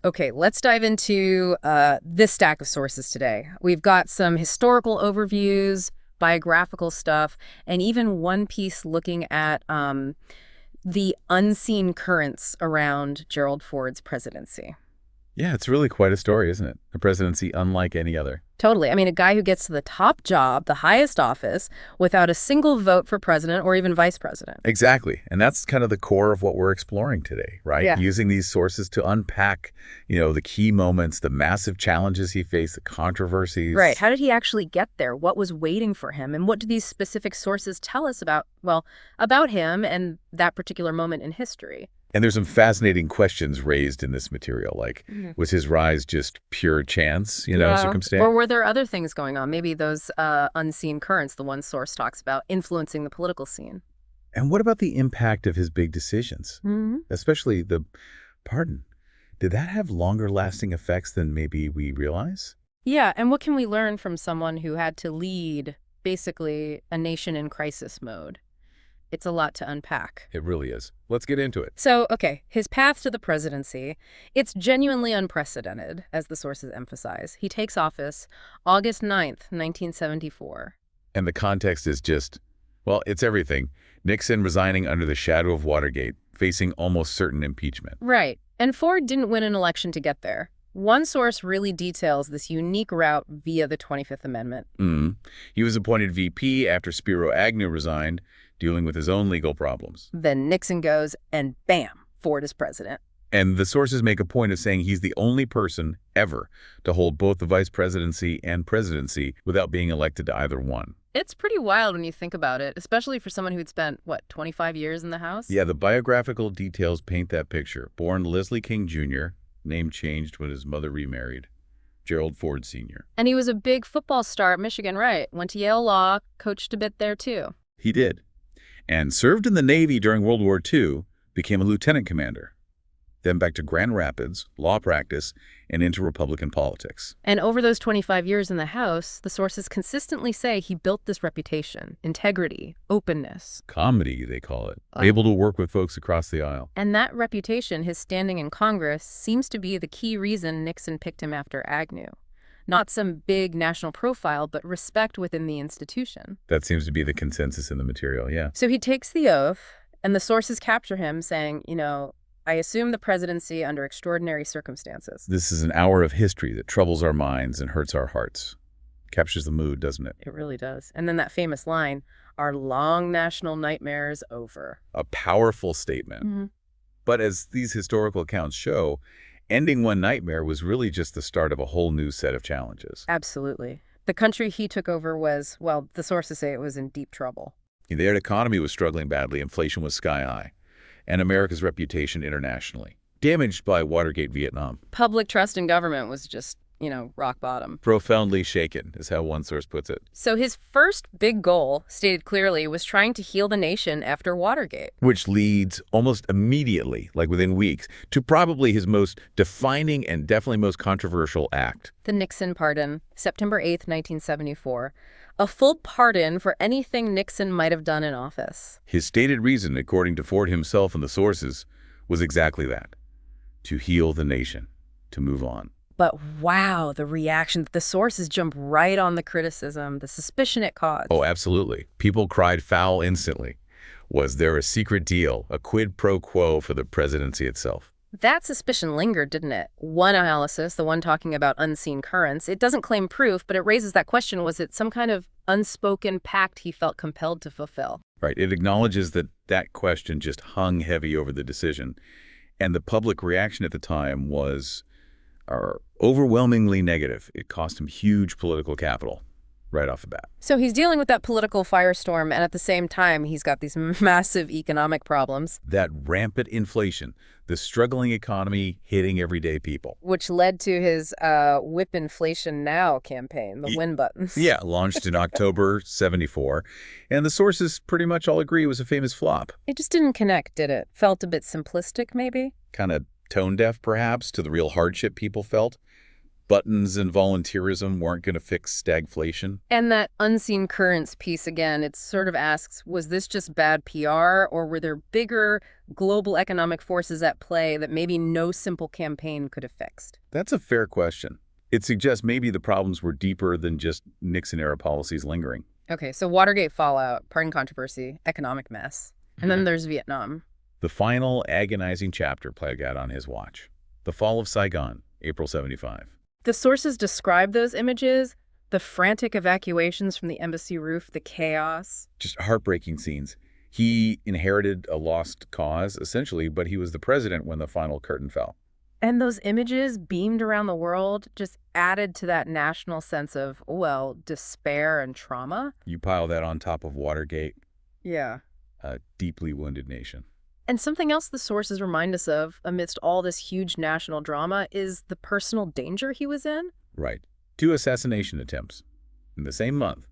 Okay, let's dive into this stack of sources today. We've got some historical overviews, biographical stuff, and even one piece looking at the unseen currents around Gerald Ford's presidency. Yeah, it's really quite a story, isn't it? A presidency unlike any other. Totally. I mean, a guy who gets to the top job, the highest office, without a single vote for president or even vice president. Exactly. And that's kind of the core of what we're exploring today, right? Yeah. Using these sources to unpack, the key moments, the massive challenges he faced, the Right. controversies. How did he actually get there? What was waiting for him? And what do these specific sources tell us about, well, about him and that particular moment in history? And there's some fascinating questions raised in this material, like, Mhm. was his rise just pure chance, Yeah. circumstance? Or were there other things going on? Maybe those unseen currents, the one source talks about, influencing the political scene. And what about the impact of his big decisions, Hmm. especially the pardon? Did that have longer lasting effects than maybe we realize? Yeah, and what can we learn from someone who had to lead, basically, a nation in crisis mode? It's a lot to unpack. It really is. Let's get into it. So, okay, his path to the presidency, it's genuinely unprecedented, as the sources emphasize. He takes office August 9th, 1974. And the context is just, well, it's everything. Nixon resigning under the shadow of Watergate, facing almost certain impeachment. Right, and Ford didn't win an election to get there. One source really details this unique route via the 25th Amendment. He was appointed VP after Spiro Agnew resigned, dealing with his own legal problems. Then Nixon goes, and bam, Ford is president. And the sources make a point of saying he's the only person ever to hold both the vice presidency and presidency without being elected to either one. It's pretty wild when you think about it, especially for someone who'd spent, 25 years in the House? Yeah, the biographical details paint that picture. Born Leslie King Jr., name changed when his mother remarried. Gerald Ford Sr. And he was a big football star at Michigan, right? Went to Yale Law, coached a bit there too. He did. And served in the Navy during World War II, became a lieutenant commander. Then back to Grand Rapids, law practice, and into Republican politics. And over those 25 years in the House, the sources consistently say he built this reputation, integrity, openness. Comedy, they call it. Able to work with folks across the aisle. And that reputation, his standing in Congress, seems to be the key reason Nixon picked him after Agnew. Not some big national profile, but respect within the institution. That seems to be the consensus in the material, yeah. So he takes the oath, and the sources capture him saying, I assume the presidency under extraordinary circumstances. This is an hour of history that troubles our minds and hurts our hearts. Captures the mood, doesn't it? It really does. And then that famous line, our long national nightmare is over. A powerful statement. Mm-hmm. But as these historical accounts show, ending one nightmare was really just the start of a whole new set of challenges. Absolutely. The country he took over was, well, the sources say it was in deep trouble. Their economy was struggling badly, inflation was sky high, and America's reputation internationally, damaged by Watergate Vietnam. Public trust in government was just, rock bottom. Profoundly shaken, is how one source puts it. So his first big goal, stated clearly, was trying to heal the nation after Watergate. Which leads almost immediately, like within weeks, to probably his most defining and definitely most controversial act. The Nixon pardon, September 8th, 1974. A full pardon for anything Nixon might have done in office. His stated reason, according to Ford himself and the sources, was exactly that. To heal the nation, to move on. But wow, the reaction, the sources jump right on the criticism, the suspicion it caused. Oh, absolutely. People cried foul instantly. Was there a secret deal, a quid pro quo for the presidency itself? That suspicion lingered, didn't it? One analysis, the one talking about unseen currents, it doesn't claim proof, but it raises that question, was it some kind of unspoken pact he felt compelled to fulfill? Right. It acknowledges that that question just hung heavy over the decision. And the public reaction at the time was overwhelmingly negative. It cost him huge political capital right off the bat. So he's dealing with that political firestorm, and at the same time, he's got these massive economic problems. That rampant inflation, the struggling economy hitting everyday people. Which led to his Whip Inflation Now campaign, the win buttons. Yeah, launched in October 74. And the sources pretty much all agree it was a famous flop. It just didn't connect, did it? Felt a bit simplistic, maybe? Kind of tone deaf, perhaps, to the real hardship people felt. buttons and volunteerism weren't going to fix stagflation. And that unseen currents piece again, it sort of asks, was this just bad PR, or were there bigger global economic forces at play that maybe no simple campaign could have fixed? That's a fair question. It suggests maybe the problems were deeper than just Nixon-era policies lingering. Okay, so Watergate fallout, pardon controversy, economic mess. And then there's Vietnam. The final agonizing chapter played out on his watch. The fall of Saigon, April 75. The sources describe those images, the frantic evacuations from the embassy roof, the chaos. Just heartbreaking scenes. He inherited a lost cause, essentially, but he was the president when the final curtain fell. And those images beamed around the world just added to that national sense of, well, despair and trauma. You pile that on top of Watergate, Yeah. a deeply wounded nation. And something else the sources remind us of, amidst all this huge national drama, is the personal danger he was in. Right. 2 assassination attempts in the same month,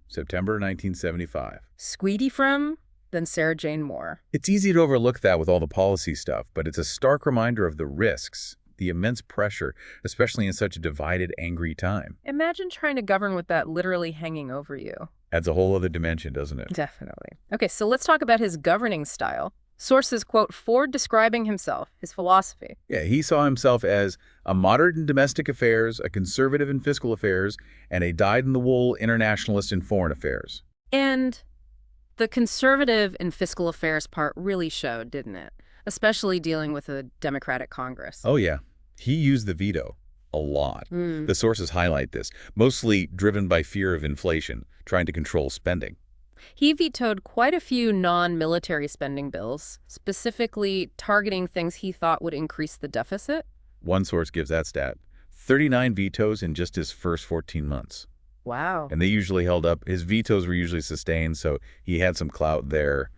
September 1975. Squeedy from, then Sarah Jane Moore. It's easy to overlook that with all the policy stuff, but it's a stark reminder of the risks, the immense pressure, especially in such a divided, angry time. Imagine trying to govern with that literally hanging over you. Adds a whole other dimension, doesn't it? Definitely. Okay, so let's talk about his governing style. Sources quote Ford describing himself, his philosophy. Yeah, he saw himself as a moderate in domestic affairs, a conservative in fiscal affairs, and a dyed-in-the-wool internationalist in foreign affairs. And the conservative in fiscal affairs part really showed, didn't it? Especially dealing with a Democratic Congress. Oh, yeah. He used the veto a lot. The sources highlight this, mostly driven by fear of inflation, trying to control spending. He vetoed quite a few non-military spending bills, specifically targeting things he thought would increase the deficit. One source gives that stat. 39 vetoes in just his first 14 months. Wow. And they usually held up. His vetoes were usually sustained, so he had some clout there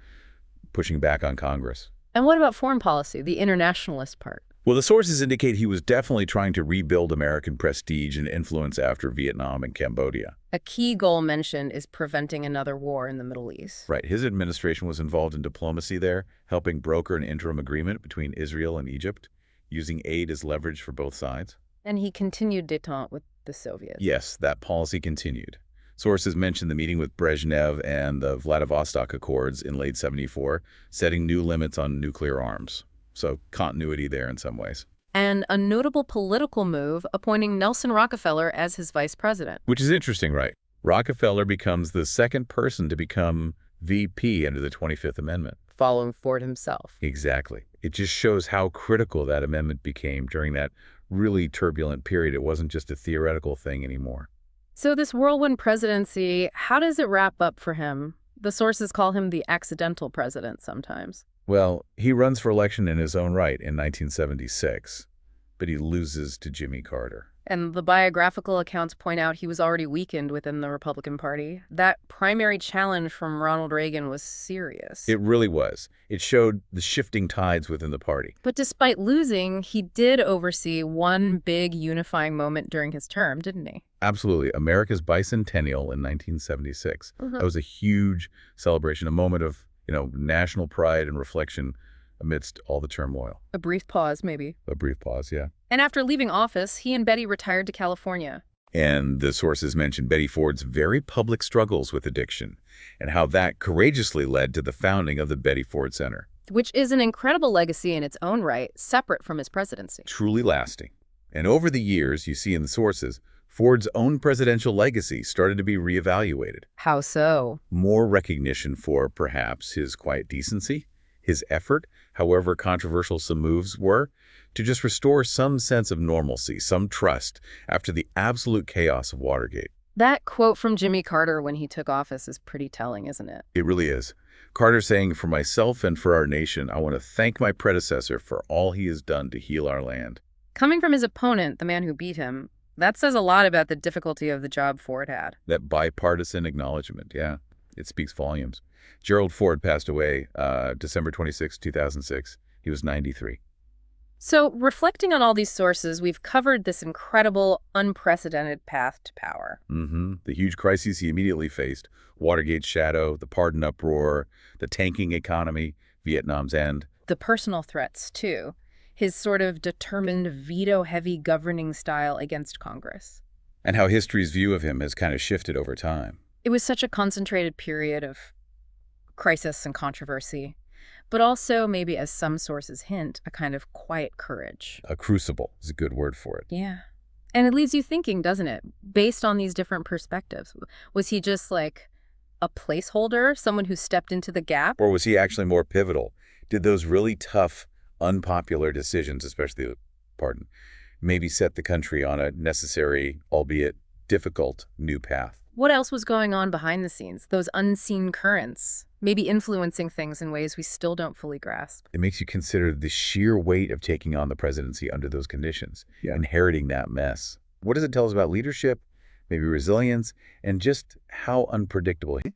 pushing back on Congress. And what about foreign policy, the internationalist part? Well, the sources indicate he was definitely trying to rebuild American prestige and influence after Vietnam and Cambodia. A key goal mentioned is preventing another war in the Middle East. Right. His administration was involved in diplomacy there, helping broker an interim agreement between Israel and Egypt, using aid as leverage for both sides. And he continued détente with the Soviets. Yes, that policy continued. Sources mention the meeting with Brezhnev and the Vladivostok Accords in late '74, setting new limits on nuclear arms. So continuity there in some ways. And a notable political move, appointing Nelson Rockefeller as his vice president. Which is interesting, right? Rockefeller becomes the second person to become VP under the 25th Amendment. Following Ford himself. Exactly. It just shows how critical that amendment became during that really turbulent period. It wasn't just a theoretical thing anymore. So this whirlwind presidency, how does it wrap up for him? The sources call him the accidental president sometimes. Well, he runs for election in his own right in 1976, but he loses to Jimmy Carter. And the biographical accounts point out he was already weakened within the Republican Party. That primary challenge from Ronald Reagan was serious. It really was. It showed the shifting tides within the party. But despite losing, he did oversee one big unifying moment during his term, didn't he? Absolutely. America's bicentennial in 1976. That was a huge celebration, a moment of national pride and reflection amidst all the turmoil. A brief pause, maybe. A brief pause, yeah. And after leaving office, he and Betty retired to California. And the sources mentioned Betty Ford's very public struggles with addiction and how that courageously led to the founding of the Betty Ford Center. Which is an incredible legacy in its own right, separate from his presidency. Truly lasting. And over the years, you see in the sources, Ford's own presidential legacy started to be reevaluated. How so? More recognition for, perhaps, his quiet decency, his effort, however controversial some moves were, to just restore some sense of normalcy, some trust, after the absolute chaos of Watergate. That quote from Jimmy Carter when he took office is pretty telling, isn't it? It really is. Carter saying, "For myself and for our nation, I want to thank my predecessor for all he has done to heal our land." Coming from his opponent, the man who beat him, that says a lot about the difficulty of the job Ford had. That bipartisan acknowledgement, yeah, it speaks volumes. Gerald Ford passed away December 26, 2006. He was 93. So, reflecting on all these sources, we've covered this incredible, unprecedented path to power. The huge crises he immediately faced, Watergate's shadow, the pardon uproar, the tanking economy, Vietnam's end. The personal threats, too. his sort of determined veto-heavy governing style against Congress. And how history's view of him has kind of shifted over time. It was such a concentrated period of crisis and controversy, but also, maybe as some sources hint, a kind of quiet courage. A crucible is a good word for it. Yeah. And it leaves you thinking, doesn't it? Based on these different perspectives, was he just like a placeholder, someone who stepped into the gap? Or was he actually more pivotal? Did those really tough, unpopular decisions, especially, maybe set the country on a necessary, albeit difficult, new path? What else was going on behind the scenes? Those unseen currents, maybe influencing things in ways we still don't fully grasp. It makes you consider the sheer weight of taking on the presidency under those conditions, inheriting that mess. What does it tell us about leadership, maybe resilience, and just how unpredictable he